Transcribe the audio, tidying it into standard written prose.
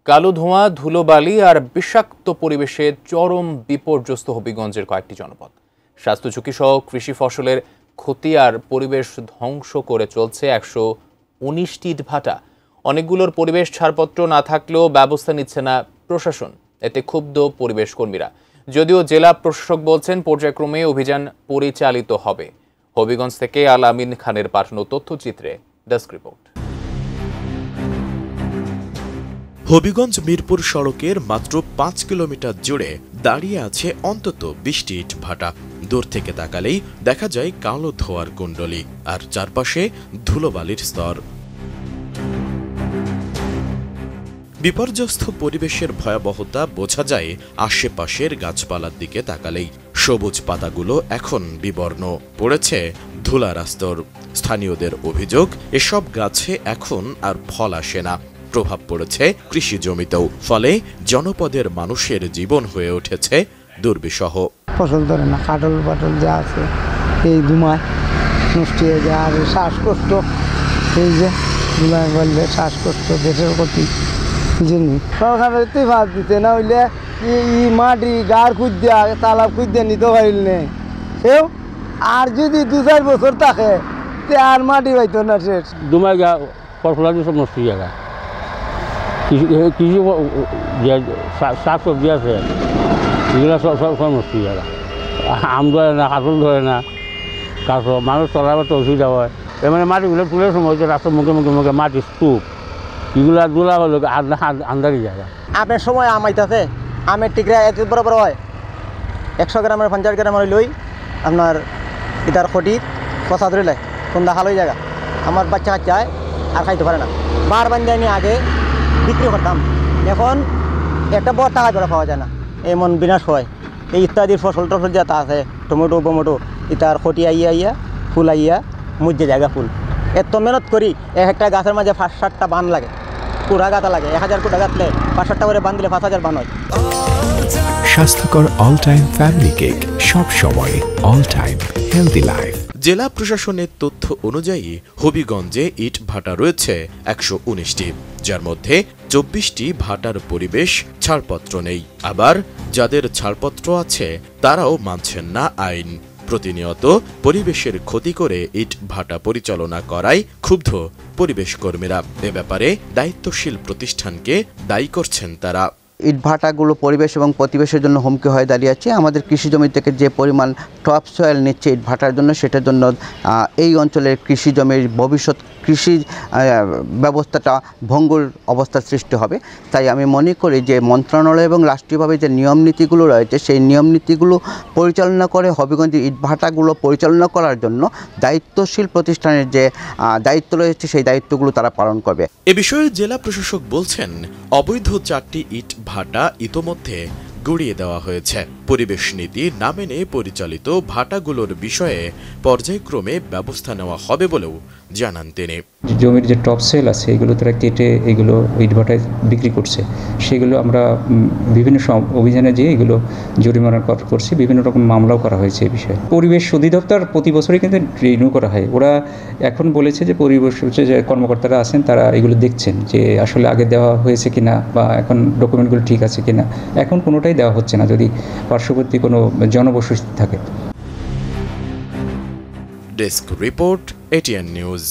কালো ধোঁয়া, ধুলোবালি আর বিষাক্ত পরিবেশে চরম বিপর্যস্ত হবিগঞ্জের কয়েকটি জনপদ। স্বাস্থ্য ঝুঁকি সহ কৃষি ফসলের ক্ষতি আর পরিবেশ ধ্বংস করে চলছে 119টি ইটভাটা। অনেকগুলোর পরিবেশ ছাড়পত্র না থাকলেও ব্যবস্থা নিচ্ছে না প্রশাসন। এতে ক্ষুব্ধ পরিবেশ কর্মীরা। যদিও জেলা প্রশাসক বলছেন পর্যায়ক্রমে অভিযান পরিচালিত হবে। হবিগঞ্জ থেকে আল আমিন খানের পাঠানো তথ্যচিত্রে ডেস্ক রিপোর্ট। হবিগঞ্জ মিরপুর সড়কের মাত্র 5 কিলোমিটার জুড়ে দাঁড়িয়ে আছে অন্তত 20টি ইটভাটা। দূর থেকে তাকালেই দেখা যায় কালো ধোঁয়ার কুণ্ডলী আর চারপাশে ধুলোবালির স্তর। বিপর্যস্ত পরিবেশের ভয়াবহতা বোঝা যায় আশেপাশের গাছপালার দিকে তাকালেই। সবুজ পাতাগুলো এখন বিবর্ণ, পড়েছে ধুলার স্তর। স্থানীয়দের অভিযোগ, এসব গাছে এখন আর ফল আসে না। প্রভাব পড়েছে কৃষি জমিতেও, ফলে জনপদের মানুষের জীবন হয়ে উঠেছে দুর্বিষহ। ফসল ধরে না, কাটল পাটল যা আছে এই ধুমায় নষ্ট হয়ে যায়। আর শ্বাসকষ্ট, এই যে ধুলায় বললে শ্বাসকষ্ট, দেশের ক্ষতি জন্য সরকারের ফাঁস দিতে না হইলে এই মাটি গাড় খুঁজতে তালাব খুঁজতে নিতে পারিল নেই সেও। আর যদি 2-4 বছর থাকে তে আর মাটি পাইতো না। শেষ ধুমায় গা ফসল সব নষ্ট হয়ে যায়। কৃষি শাক সবজি আছে এগুলো সব নষ্ট হয়ে যায়। আম ধরে না, কাঁঠাল ধরে না, কাঁঠাল মানুষ চলাবার অসুবিধা হয়। এর মানে মাটিগুলো তুলে সময় রাস্তার মুখে মুখে মুখে মাটি স্তূপ এগুলো দোলা হলো আন্দারি জায়গা। আমের সময় আম আইতাছে, আমের টিকরা এত বড় বড় হয়, 100 গ্রামের 50 গ্রামের লই আপনার ইটার খটি পচা ধরে লাই কোন দেখা লই জায়গা। আমার বাচ্চা কাচ্চায় আর খাইতে পারে না। বার বান্ধে আমি আগে বিক্রি করতাম, এখন একটা বড় টাকা করে পাওয়া যায় না, এমন বিনাশ হয়। এই ইত্যাদির ফসল টসল যেটা আছে, টমেটো বমেটো, ইটার খটি আইয়া ফুল আইয়া মুজে জায়গা ফুল। এত মেহনত করি, একটা গাছের মাঝে 5-7টা বান লাগে, কুড়া গাঁথা লাগে। 1000 কুড়া গাঁথলে 5-7টা করে বান দিলে 5000 বান হয়। স্বাস্থ্যকর অল টাইম ফ্যামিলি কেক, সব সময় অল টাইম হেলদি লাইফ। জেলা প্রশাসনের তথ্য অনুযায়ী হবিগঞ্জে ইট ভাটা রয়েছে 119টি, যার মধ্যে 24টি ভাটার পরিবেশ ছাড়পত্র নেই। আবার যাদের ছাড়পত্র আছে তারাও মানছেন না আইন। প্রতিনিয়ত পরিবেশের ক্ষতি করে ইট ভাটা পরিচালনা করায় ক্ষুব্ধ পরিবেশ কর্মীরা। এ ব্যাপারে দায়িত্বশীল প্রতিষ্ঠানকে দায়ী করছেন তারা। ইটভাটাগুলো পরিবেশ এবং প্রতিবেশের জন্য হুমকি হয়ে দাঁড়িয়েছে। আমাদের কৃষি জমি থেকে যে পরিমাণ টপ সয়েল নিচ্ছে ইটভাটার জন্য, সেটার জন্য এই অঞ্চলের কৃষি জমির ভবিষ্যৎ কৃষি ব্যবস্থাটা ভঙ্গুর অবস্থার সৃষ্টি হবে। তাই আমি মনে করি যে মন্ত্রণালয় এবং রাষ্ট্রীয়ভাবে যে নিয়ম নীতিগুলো রয়েছে, সেই নিয়ম নীতিগুলো পরিচালনা করে হবিগঞ্জের ইটভাটাগুলো পরিচালনা করার জন্য দায়িত্বশীল প্রতিষ্ঠানের যে দায়িত্ব রয়েছে, সেই দায়িত্বগুলো তারা পালন করবে। এ বিষয়ে জেলা প্রশাসক বলছেন, অবৈধ 4টি ইট ভাটা ইতোমধ্যে গুড়িয়ে দেওয়া হয়েছে। পরিবেশ নীতি না মেনে পরিচালিত ভাটাগুলোর বিষয়ে পর্যায়ক্রমে ব্যবস্থা নেওয়া হবে বলেও জানান তিনি। জমির যে টপ সেল আছে এগুলো তারা কেটে এগুলো ইটভাটায় বিক্রি করছে, সেগুলো আমরা বিভিন্ন অভিযানে যেয়ে এগুলো জরিমানা করছি, বিভিন্ন রকম মামলাও করা হয়েছে এই বিষয়ে। পরিবেশ অধিদপ্তর প্রতি বছরই কিন্তু রিনিউ করা হয়। ওরা এখন বলেছে যে পরিবেশ যে কর্মকর্তারা আছেন তারা এগুলো দেখছেন যে আসলে আগে দেওয়া হয়েছে কিনা বা এখন ডকুমেন্টগুলো ঠিক আছে কিনা। এখন কোনোটাই দেওয়া হচ্ছে না যদি পার্শ্ববর্তী কোনো জনবসতি থাকে। Desk report, ATN news.